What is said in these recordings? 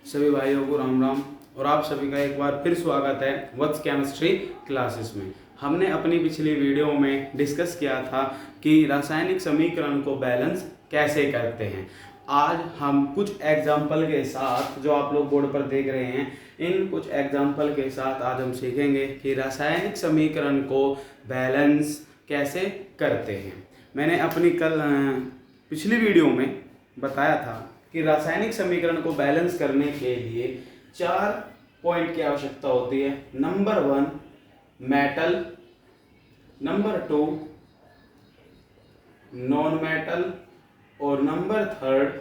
सभी भाइयों को राम राम। और आप सभी का एक बार फिर स्वागत है वत्स केमिस्ट्री क्लासेस में। हमने अपनी पिछली वीडियो में डिस्कस किया था कि रासायनिक समीकरण को बैलेंस कैसे करते हैं। आज हम कुछ एग्जाम्पल के साथ, जो आप लोग बोर्ड पर देख रहे हैं, इन कुछ एग्जाम्पल के साथ आज हम सीखेंगे कि रासायनिक समीकरण को बैलेंस कैसे करते हैं। मैंने अपनी पिछली वीडियो में बताया था कि रासायनिक समीकरण को बैलेंस करने के लिए 4 पॉइंट की आवश्यकता होती है। Number 1 metal, number 2 non metal, और नंबर 3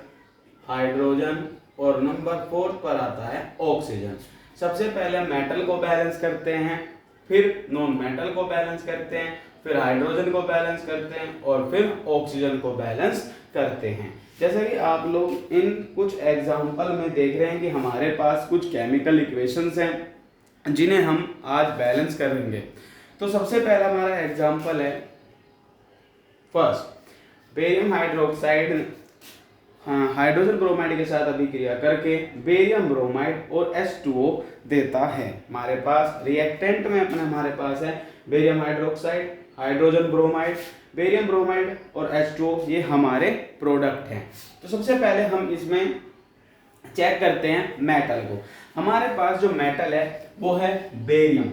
हाइड्रोजन, और नंबर 4 पर आता है ऑक्सीजन। सबसे पहले मेटल को बैलेंस करते हैं, फिर नॉन मेटल को बैलेंस करते हैं, फिर हाइड्रोजन को बैलेंस करते हैं, और फिर ऑक्सीजन को बैलेंस करते हैं। जैसा कि आप लोग इन कुछ एग्जाम्पल में देख रहे हैं कि हमारे पास कुछ केमिकल इक्वेशंस हैं जिन्हें हम आज बैलेंस करेंगे। तो सबसे पहला हमारा एग्जाम्पल है first, barium hydroxide hydrogen bromide के साथ अभिक्रिया करके बेरियम ब्रोमाइड और H2O देता है। हमारे पास रिएक्टेंट में हमारे पास है barium hydroxide, hydrogen bromide, barium bromide और H2O, ये हमारे प्रोडक्ट हैं। तो सबसे पहले हम इसमें चेक करते हैं मेटल को। हमारे पास जो मेटल है वो है बेरियम।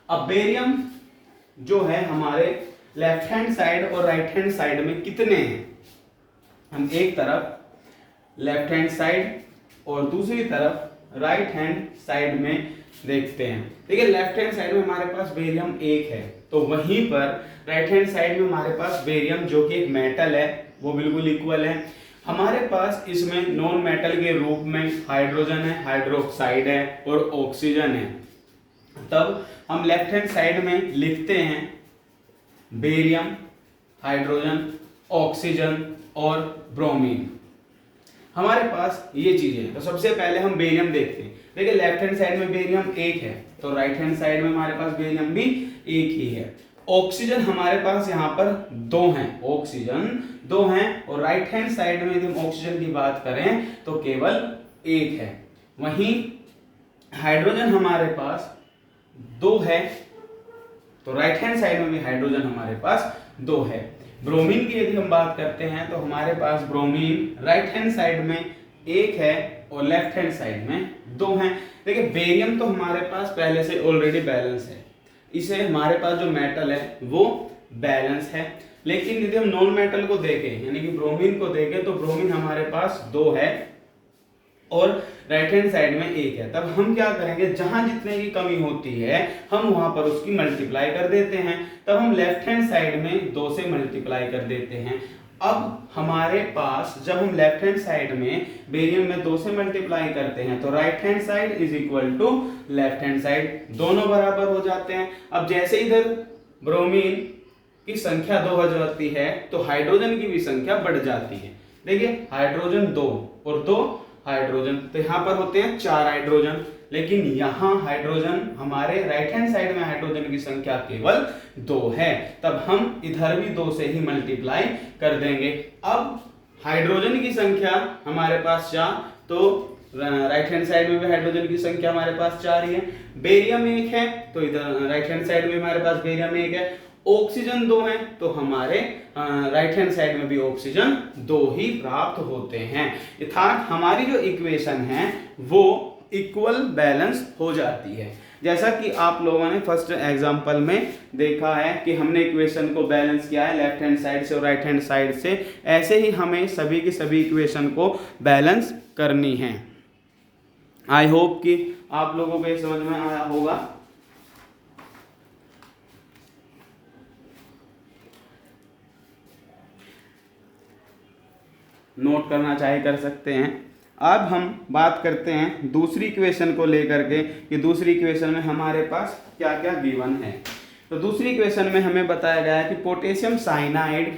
अब बेरियम जो है हमारे लेफ्ट हैंड साइड और राइट हैंड साइड में कितने हैं, हम एक तरफ लेफ्ट हैंड साइड और दूसरी तरफ राइट हैंड साइड में देखते हैं। देखिए लेफ्ट हैंड साइड में हमारे पास बेरियम 1 है, तो वहीं पर राइट हैंड साइड में हमारे पास बेरियम जो कि एक मेटल है वो बिल्कुल इक्वल है। हमारे पास इसमें नॉन मेटल के रूप में हाइड्रोजन है, हाइड्रोक्साइड है और ऑक्सीजन है। तब हम लेफ्ट हैंड साइड में लिखते हैं बेरियम, हाइड्रोजन, ऑक्सीजन और ब्रोमीन। हमारे पास ये चीजें, तो सबसे पहले हम बेरियम देखते हैं। देखिए लेफ्ट हैंड साइड में बेरियम 1 है, तो राइट हैंड साइड में हमारे पास बेरियम भी 1 ही है। ऑक्सीजन हमारे पास यहाँ पर 2 हैं, ऑक्सीजन 2 हैं, और राइट हैंड साइड में यदि हम ऑक्सीजन की बात करें तो केवल 1 है। वहीं हाइड्रोजन हमारे पास 2 है, तो राइट हैंड साइड में भी हाइड्रोजन हमारे पास 2 है। ब्रोमीन की यदि हम बात करते हैं तो हमारे पास ब्रोमीन राइट हैंड साइड में 1 है और लेफ्ट हैंड साइड में 2 हैं। देखिए बेरियम तो हमारे पास पहले से ऑलरेडी बैलेंस है, इसे हमारे पास जो मेटल है वो बैलेंस है। लेकिन यदि हम नॉन मेटल को देखें यानी कि ब्रोमीन को देखें तो ब्रोमीन हमारे पास 2 है और राइट हैंड साइड में 1 है। तब हम क्या करेंगे, जहां जितने की कमी होती है हम वहां पर उसकी मल्टीप्लाई कर देते हैं। तब हम लेफ्ट हैंड साइड में 2 से मल्टीप्लाई कर देते हैं। अब हमारे पास जब हम लेफ्ट हैंड साइड में बेरियम में 2 से मल्टीप्लाई करते हैं तो right hand side is equal to left hand side, दोनों बराबर हो जाते हैं। अब जैसे इधर ब्रोमीन की संख्या 2 हो जाती है तो हाइड्रोजन की भी संख्या बढ़ जाती है। देखिए हाइड्रोजन 2 और 2 हाइड्रोजन, तो यहाँ पर होते हैं 4 हाइड्रोजन, लेकिन यहाँ हाइड्रोजन हमारे राइट हैंड साइड में हाइड्रोजन की संख्या केवल 2 है। तब हम इधर भी 2 से ही मल्टीप्लाई कर देंगे। अब हाइड्रोजन की संख्या हमारे पास 4, तो राइट हैंड साइड में भी हाइड्रोजन की संख्या हमारे पास 4 ही है। बेरियम 1 है तो इधर राइट हैंड साइड में हमारे पास बेरियम 1 है। ऑक्सीजन 2 है तो हमारे राइट हैंड साइड में भी ऑक्सीजन 2 ही प्राप्त होते हैं। अर्थात हमारी जो इक्वेशन है वो इक्वल बैलेंस हो जाती है। जैसा कि आप लोगों ने फर्स्ट एग्जांपल में देखा है कि हमने इक्वेशन को बैलेंस किया है लेफ्ट हैंड साइड से और राइट हैंड साइड से, ऐसे ही हमें सभी की सभी इक्वेशन को बैलेंस करनी है। आई होप कि आप लोगों को ये समझ में आया होगा। नोट करना चाहे कर सकते हैं। अब हम बात करते हैं दूसरी इक्वेशन को लेकर के कि दूसरी इक्वेशन में हमारे पास क्या क्या गिवन है। तो दूसरी इक्वेशन में हमें बताया गया है कि पोटेशियम साइनाइड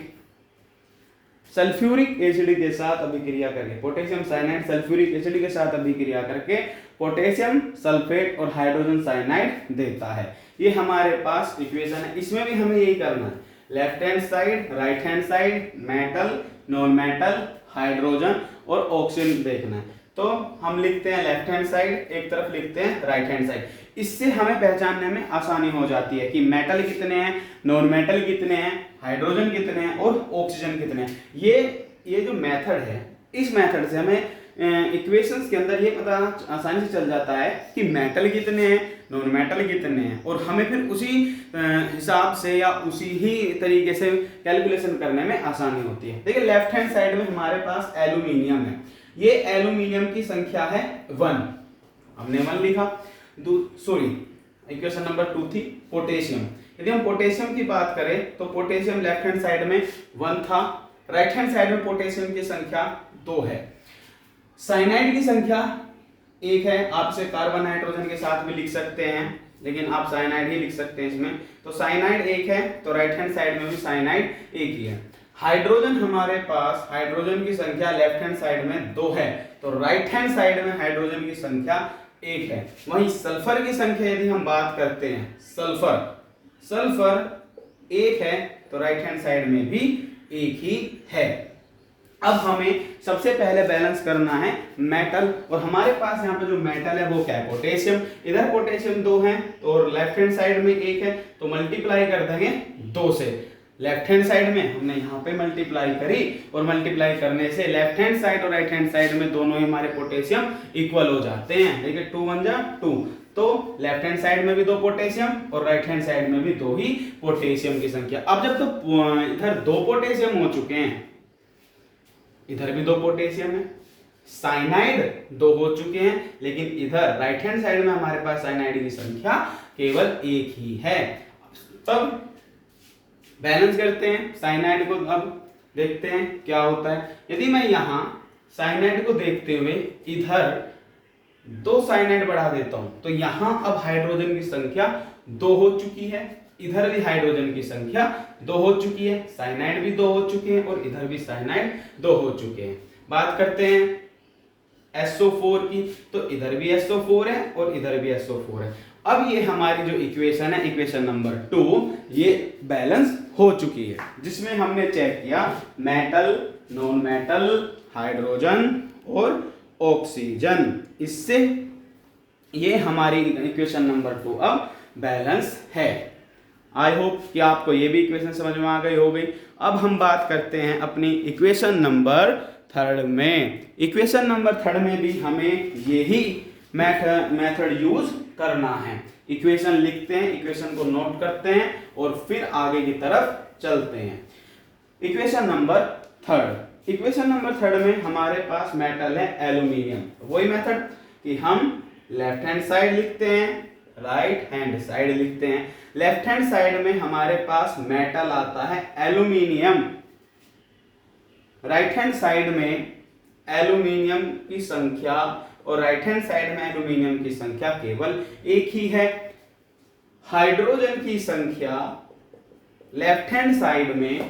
सल्फ्यूरिक एसिड के साथ अभिक्रिया करके, पोटेशियम साइनाइड सल्फ्यूरिक एसिड के साथ अभिक्रिया करके पोटेशियम सल्फेट और हाइड्रोजन साइनाइड देता है। ये हमारे पास इक्वेशन है। इसमें भी हमें यही करना है, left hand side, right hand side, metal, non metal, hydrogen और ऑक्सीजन देखना है। तो हम लिखते हैं लेफ्ट हैंड साइड, एक तरफ लिखते हैं राइट हैंड साइड। इससे हमें पहचानने में आसानी हो जाती है कि मेटल कितने हैं, नॉन मेटल कितने हैं, हाइड्रोजन कितने हैं और ऑक्सीजन कितने हैं। ये जो मेथड है, इस मेथड से हमें इक्वेशंस के अंदर ये पता आसानी से चल जाता है कि मेटल कितने हैं, नॉन मेटल कितने हैं, और हमें फिर उसी हिसाब से या उसी ही तरीके से कैलकुलेशन करने में आसानी होती है। देखिए लेफ्ट हैंड साइड में हमारे पास एल्यूमिनियम है, ये एल्यूमिनियम की संख्या है 1, हमने 1 लिखा। सॉरी, इक्वेशन नंबर 2 थी पोटेशियम। यदि हम पोटेशियम की बात करें तो पोटेशियम लेफ्ट हैंड साइड में 1 था, राइट हैंड साइड में पोटेशियम की संख्या 2 है। साइनाइड की संख्या 1 है, आप इसे कार्बन नाइट्रोजन के साथ भी लिख सकते हैं, लेकिन आप साइनाइड ही लिख सकते हैं इसमें। तो साइनाइड 1 है, तो राइट हैंड साइड में भी साइनाइड 1 ही है। हाइड्रोजन हमारे पास, हाइड्रोजन की संख्या लेफ्ट हैंड साइड में 2 है, तो राइट हैंड साइड में हाइड्रोजन की संख्या 1 है। वहीं सल्फर की संख्या यदि हम बात करते हैं, सल्फर 1 है, तो राइट हैंड साइड में भी 1 ही है। अब हमें सबसे पहले बैलेंस करना है मेटल, और हमारे पास यहाँ पे जो मेटल है वो क्या है, पोटेशियम। इधर पोटेशियम 2 है और लेफ्ट हैंड साइड में 1 है, तो मल्टीप्लाई कर देंगे 2 से। लेफ्ट हैंड साइड में हमने यहाँ पे मल्टीप्लाई करी, और मल्टीप्लाई करने से लेफ्ट हैंड साइड और राइट हैंड साइड में दोनों ही हमारे पोटेशियम इक्वल हो जाते हैं। देखिए 2 1 जा 2, तो लेफ्ट हैंड साइड में भी 2 पोटेशियम और राइट हैंड साइड में भी 2 ही पोटेशियम की संख्या। अब जब तो इधर 2 पोटेशियम हो चुके हैं, इधर भी 2 पोटेशियम है, साइनाइड 2 हो चुके हैं, लेकिन इधर राइट हैंड साइड में हमारे पास साइनाइड की संख्या केवल 1 ही है। तब बैलेंस करते हैं साइनाइड को, अब देखते हैं क्या होता है। यदि मैं यहाँ साइनाइड को देखते हुए इधर 2 साइनाइड बढ़ा देता हूं, तो यहाँ अब हाइड्रोजन की संख्या 2 हो चुकी है, इधर भी हाइड्रोजन की संख्या 2 हो चुकी है, साइनाइड भी 2 हो चुके हैं और इधर भी साइनाइड 2 हो चुके हैं। बात करते हैं SO4 की, तो इधर भी SO4 है और इधर भी SO4 है। अब ये हमारी जो इक्वेशन है, इक्वेशन नंबर 2, ये बैलेंस हो चुकी है, जिसमें हमने चेक किया मेटल, नॉन मेटल, हाइड्रोजन और ऑक्सीजन। इससे ये हमारी इक्वेशन नंबर 2 अब बैलेंस है। आई होप कि आपको ये भी इक्वेशन समझ में आ गई होगी। अब हम बात करते हैं अपनी इक्वेशन नंबर 3 में। इक्वेशन नंबर 3 में भी हमें यही मेथड यूज करना है। इक्वेशन लिखते हैं, इक्वेशन को नोट करते हैं और फिर आगे की तरफ चलते हैं। इक्वेशन नंबर 3, इक्वेशन नंबर 3 में हमारे पास मेटल है एल्यूमिनियम। वही मेथड कि हम लेफ्ट हैंड साइड लिखते हैं, राइट हैंड साइड लिखते हैं। लेफ्ट हैंड साइड में हमारे पास मेटल आता है एल्यूमिनियम, राइट हैंड साइड में एल्यूमिनियम की संख्या और राइट हैंड साइड में एल्यूमिनियम की संख्या केवल 1 ही है। हाइड्रोजन की संख्या लेफ्ट हैंड साइड में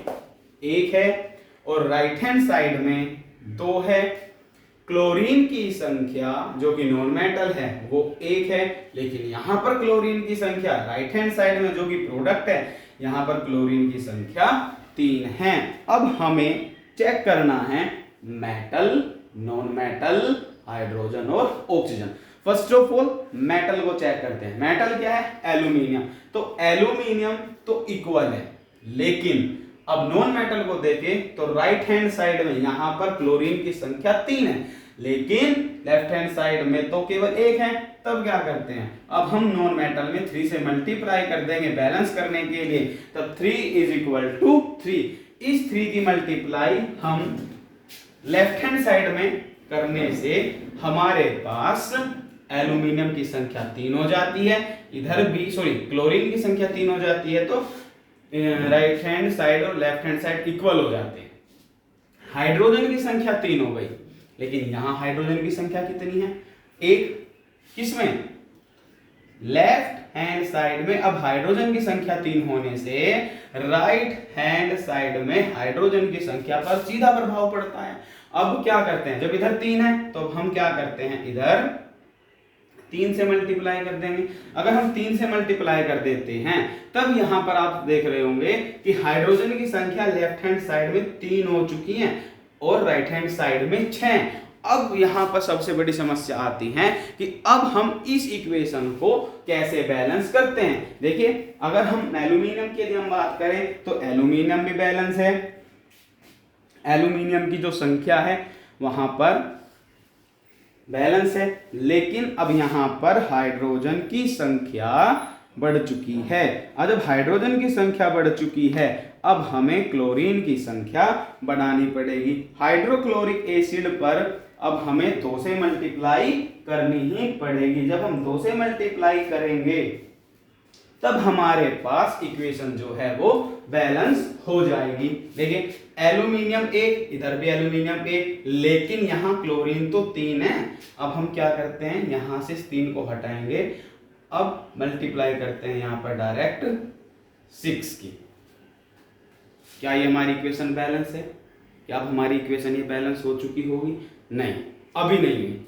1 है और राइट हैंड साइड में 2 है। क्लोरीन की संख्या जो कि नॉन मेटल है वो 1 है, लेकिन यहां पर क्लोरीन की संख्या राइट हैंड साइड में जो कि प्रोडक्ट है, यहां पर क्लोरीन की संख्या 3 है। अब हमें चेक करना है मेटल, नॉन मेटल, हाइड्रोजन और oxygen. First of all metal को चेक करते हैं। मेटल क्या है? एल्यूमिनियम। तो एल्यूमिनियम तो इक्वल है, लेकिन अब नॉन मेटल को देखें तो राइट हैंड साइड में यहां पर क्लोरीन की संख्या 3 है, लेकिन लेफ्ट हैंड साइड में तो केवल 1 है। तब क्या करते हैं, अब हम नॉन मेटल में 3 से मल्टीप्लाई कर देंगे बैलेंस करने के लिए। तब 3 = 3। इस 3 की मल्टीप्लाई हम लेफ्ट हैंड साइड में करने से हमारे पास एल्यूमिनियम की संख्या 3 हो जाती है, इधर भी क्लोरीन की संख्या 3 हो जाती है, तो राइट हैंड साइड और लेफ्ट हैंड साइड इक्वल हो जाते हैं। हाइड्रोजन की संख्या 3 हो गई, लेकिन यहां हाइड्रोजन की संख्या कितनी है? 1। किसमें? लेफ्ट हैंड साइड में। अब हाइड्रोजन की संख्या 3 होने से राइट हैंड साइड में हाइड्रोजन की संख्या पर सीधा प्रभाव पड़ता है। अब क्या करते हैं, जब इधर 3 है तो हम क्या करते हैं, इधर 3 से मल्टीप्लाई कर देंगे। अगर हम 3 से मल्टीप्लाई कर देते हैं तब यहां पर आप देख रहे होंगे कि हाइड्रोजन की संख्या लेफ्ट हैंड साइड में 3 हो चुकी है और राइट हैंड साइड में 6। अब यहाँ पर सबसे बड़ी समस्या आती है कि अब हम इस इक्वेशन को कैसे बैलेंस करते हैं। देखिए अगर हम एल्यूमिनियम की यदि हम बात करें तो एल्यूमिनियम भी बैलेंस है, एल्यूमिनियम की जो संख्या है वहां पर बैलेंस है, लेकिन अब यहाँ पर हाइड्रोजन की संख्या बढ़ चुकी है। और जब हाइड्रोजन की संख्या बढ़ चुकी है अब हमें क्लोरीन की संख्या बढ़ानी पड़ेगी। हाइड्रोक्लोरिक एसिड पर अब हमें 2 से मल्टीप्लाई करनी ही पड़ेगी। जब हम 2 से मल्टीप्लाई करेंगे तब हमारे पास इक्वेशन जो है वो बैलेंस हो जाएगी। देखिए एल्यूमिनियम 1, इधर भी एल्यूमिनियम 1, लेकिन यहाँ क्लोरीन तो 3 है। अब हम क्या करते हैं, यहाँ से 3 को हटाएंगे, अब मल्टीप्लाई करते हैं यहाँ पर डायरेक्ट 6 की। क्या ये हमारी इक्वेशन बैलेंस है? क्या अब हमारी इक्वेशन ये बैलेंस हो चुकी होगी? नहीं, अभी नहीं हुई।